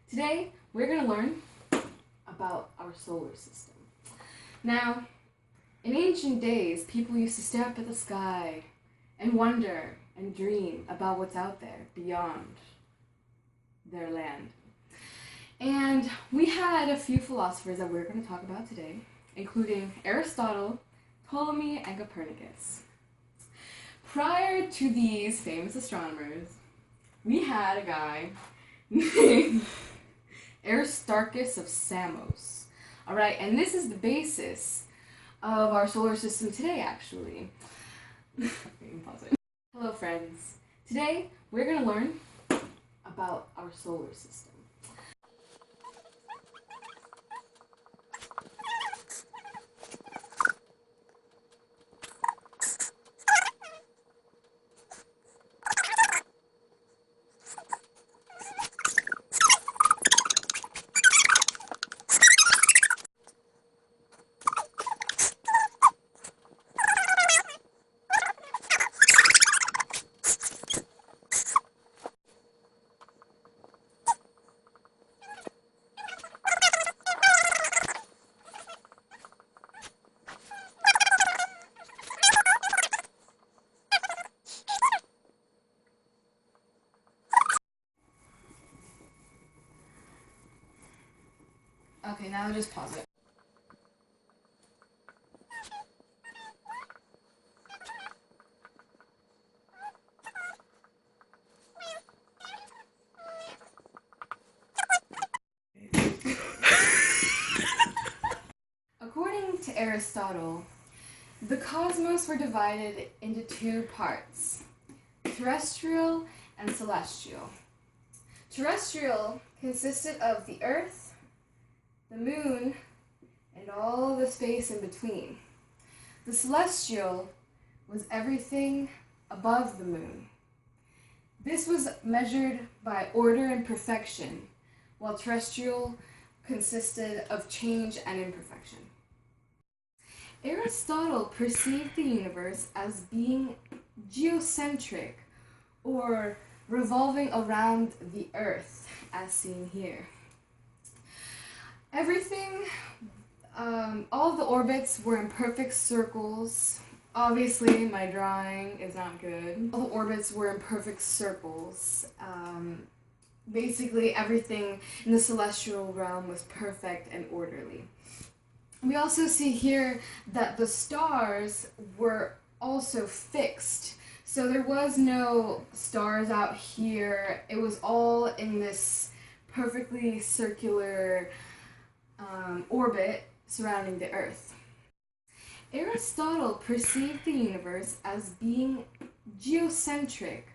Today, we're going to learn about our solar system. Now, in ancient days, people used to stare up at the sky and wonder and dream about what's out there beyond their land. And we had a few philosophers that we're going to talk about today, including Aristotle, Ptolemy, and Copernicus. Prior to these famous astronomers, we had a guy named Aristarchus of Samos. Alright, and this is the basis of our solar system today, actually. Pause it. Hello, friends. Today, we're going to learn about our solar system. Okay, now just pause it. According to Aristotle, the cosmos were divided into two parts, terrestrial and celestial. Terrestrial consisted of the Earth, the moon, and all the space in between. The celestial was everything above the moon. This was measured by order and perfection, while terrestrial consisted of change and imperfection. Aristotle perceived the universe as being geocentric, or revolving around the Earth, as seen here. Everything, all of the orbits were in perfect circles. Obviously, my drawing is not good. All the orbits were in perfect circles. Basically, everything in the celestial realm was perfect and orderly. We also see here that the stars were also fixed. So there was no stars out here. It was all in this perfectly circular orbit surrounding the Earth. Aristotle perceived the universe as being geocentric,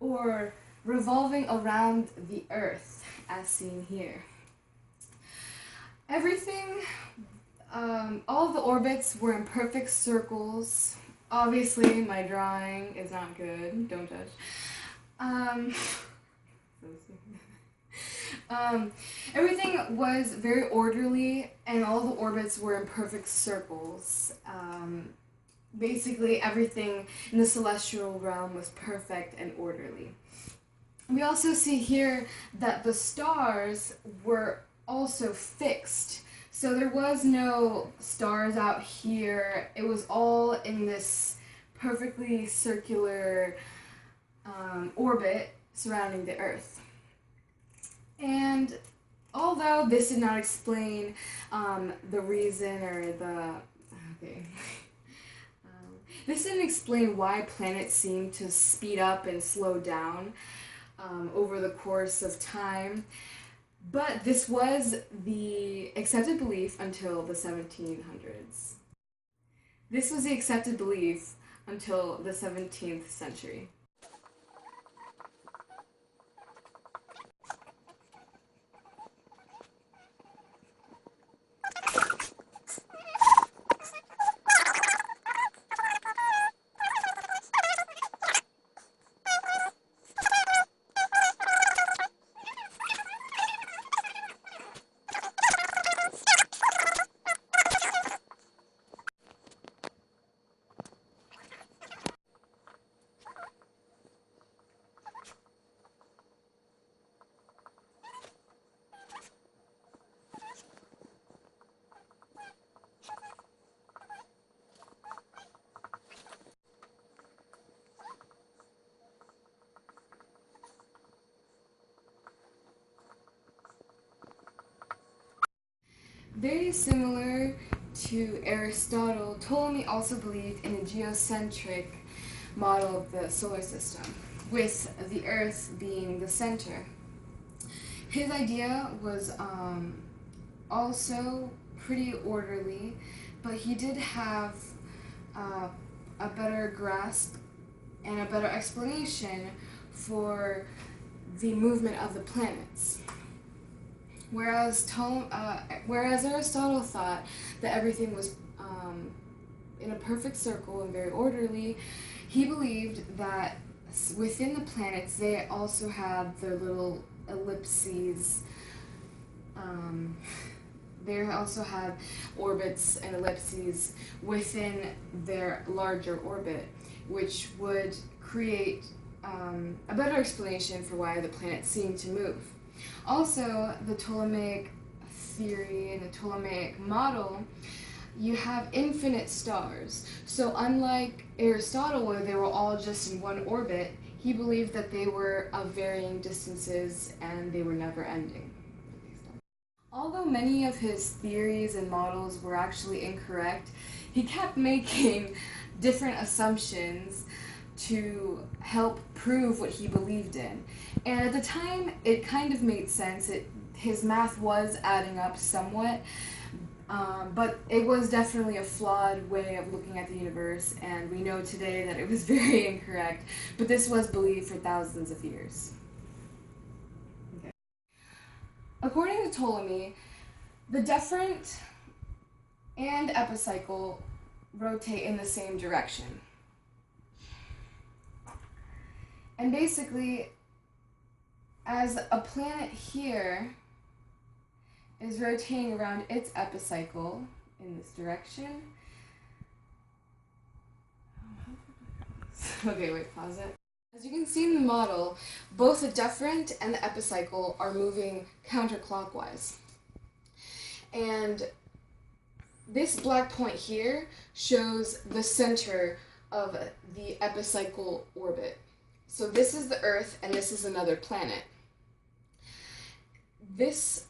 or revolving around the Earth, as seen here. Everything, all of the orbits were in perfect circles. Obviously, my drawing is not good, don't judge. Everything was very orderly, and all the orbits were in perfect circles. Basically, everything in the celestial realm was perfect and orderly. We also see here that the stars were also fixed. So there was no stars out here. It was all in this perfectly circular orbit surrounding the Earth. And although this did not explain the reason or this didn't explain why planets seem to speed up and slow down over the course of time, but this was the accepted belief until the 1700s. This was the accepted belief until the 17th century. Very similar to Aristotle, Ptolemy also believed in a geocentric model of the solar system, with the Earth being the center. His idea was also pretty orderly, but he did have a better grasp and a better explanation for the movement of the planets. Whereas Aristotle thought that everything was in a perfect circle and very orderly, he believed that within the planets they also have their little ellipses. They also have orbits and ellipses within their larger orbit, which would create a better explanation for why the planets seem to move. Also, the Ptolemaic theory and the Ptolemaic model, you have infinite stars. So unlike Aristotle, where they were all just in one orbit, he believed that they were of varying distances and they were never ending. Although many of his theories and models were actually incorrect, he kept making different assumptions to help prove what he believed in. And at the time, it kind of made sense. His math was adding up somewhat, but it was definitely a flawed way of looking at the universe, and we know today that it was very incorrect, but this was believed for thousands of years. Okay. According to Ptolemy, the deferent and epicycle rotate in the same direction. And basically, as a planet here is rotating around its epicycle in this direction. Okay, wait, pause it. As you can see in the model, both the deferent and the epicycle are moving counterclockwise. And this black point here shows the center of the epicycle orbit. So this is the Earth, and this is another planet. This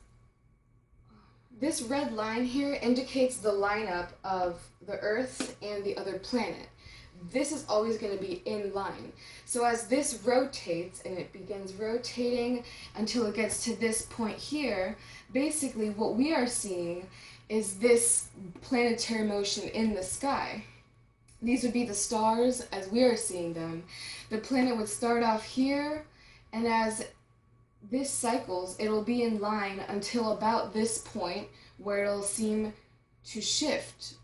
red line here indicates the lineup of the Earth and the other planet. This is always going to be in line. So as this rotates, and it begins rotating until it gets to this point here, basically what we are seeing is this planetary motion in the sky. These would be the stars as we are seeing them. The planet would start off here, and as this cycles, it'll be in line until about this point where it'll seem to shift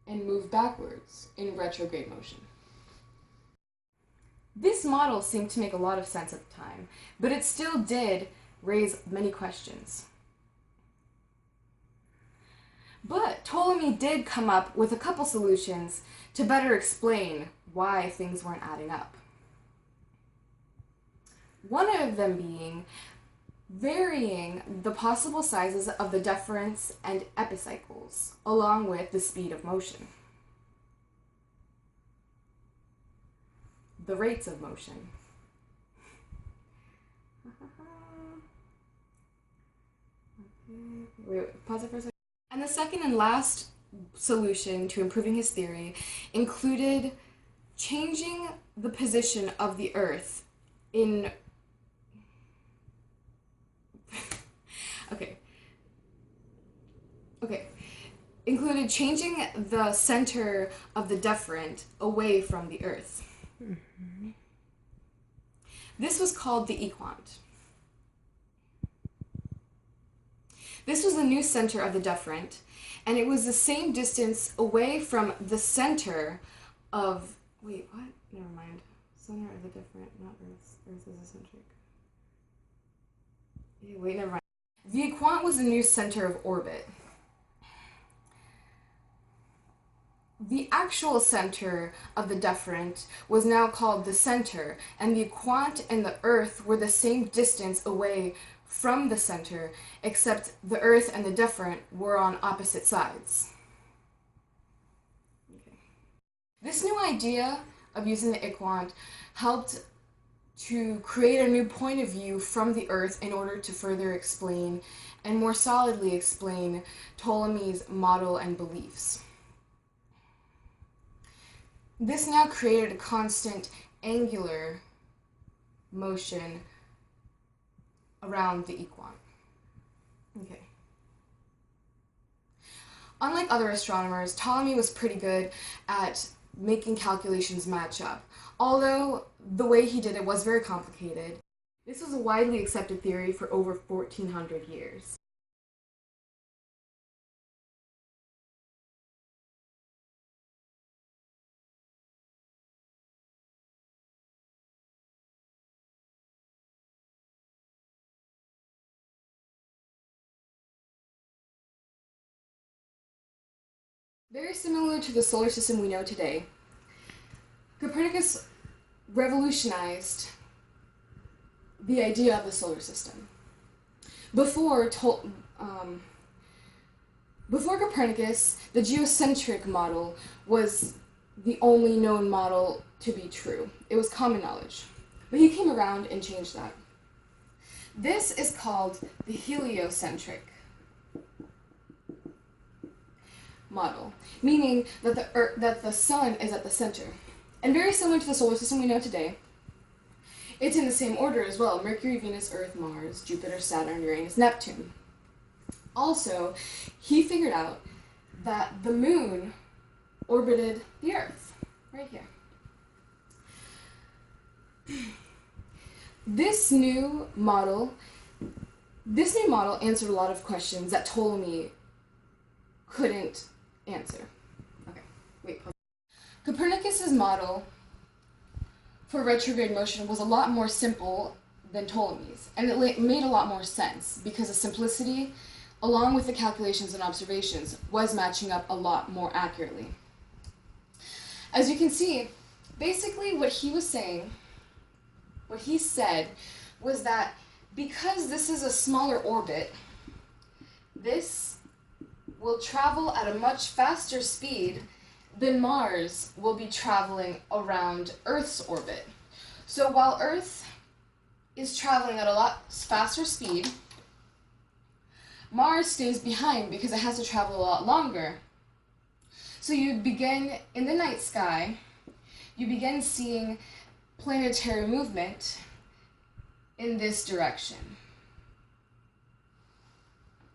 and move backwards in retrograde motion. This model seemed to make a lot of sense at the time, but it still did raise many questions. But Ptolemy did come up with a couple solutions to better explain why things weren't adding up. One of them being varying the possible sizes of the deferents and epicycles, along with the speed of motion. The rates of motion. Wait, pause it for a second. And the second and last solution to improving his theory included changing the position of the Earth in included changing the center of the deferent away from the Earth. Mm-hmm. This was called the equant. This was the new center of the deferent, and it was the same distance away from the center of... Wait, what? Never mind. Center of the deferent, not Earth. Earth is eccentric. Yeah, wait, never mind. The equant was the new center of orbit. The actual center of the deferent was now called the center, and the equant and the Earth were the same distance away from the center, except the Earth and the deferent were on opposite sides. Okay. This new idea of using the equant helped to create a new point of view from the Earth in order to further explain and more solidly explain Ptolemy's model and beliefs. This now created a constant angular motion around the equant. Okay. Unlike other astronomers, Ptolemy was pretty good at making calculations match up. Although the way he did it was very complicated, this was a widely accepted theory for over 1400 years. Very similar to the solar system we know today, Copernicus revolutionized the idea of the solar system. Before Copernicus, the geocentric model was the only known model to be true. It was common knowledge. But he came around and changed that. This is called the heliocentric model, meaning that the sun is at the center. And very similar to the solar system we know today, it's in the same order as well: Mercury, Venus, Earth, Mars, Jupiter, Saturn, Uranus, Neptune. Also, he figured out that the moon orbited the Earth, right here. This new model answered a lot of questions that Ptolemy couldn't answer. Okay, wait. Copernicus's model for retrograde motion was a lot more simple than Ptolemy's, and it made a lot more sense because the simplicity, along with the calculations and observations, was matching up a lot more accurately. As you can see, basically what he said was that because this is a smaller orbit, this will travel at a much faster speed than Mars will be traveling around Earth's orbit. So while Earth is traveling at a lot faster speed, Mars stays behind because it has to travel a lot longer. So you begin, in the night sky, you begin seeing planetary movement in this direction.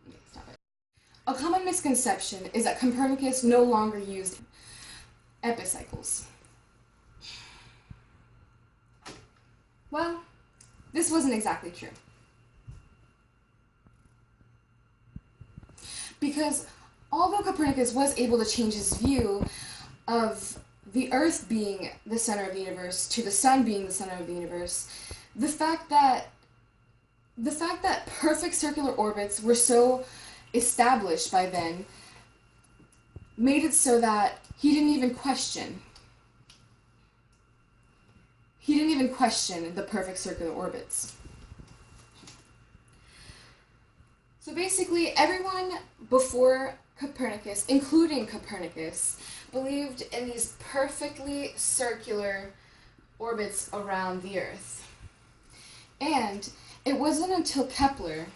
Okay, stop it. A common misconception is that Copernicus no longer used epicycles. Well, this wasn't exactly true. Because although Copernicus was able to change his view of the Earth being the center of the universe to the Sun being the center of the universe, the fact that perfect circular orbits were so established by then made it so that he didn't even question the perfect circular orbits. So basically, everyone before Copernicus, including Copernicus, believed in these perfectly circular orbits around the Earth. And it wasn't until Kepler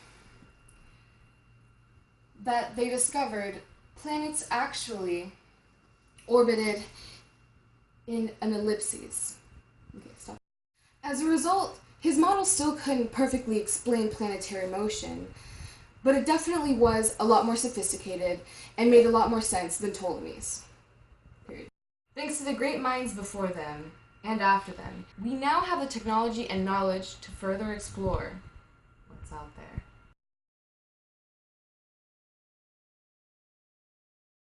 that they discovered planets actually orbited in an ellipses. Okay, stop. As a result, his model still couldn't perfectly explain planetary motion, but it definitely was a lot more sophisticated and made a lot more sense than Ptolemy's. Period. Thanks to the great minds before them and after them, we now have the technology and knowledge to further explore what's out there.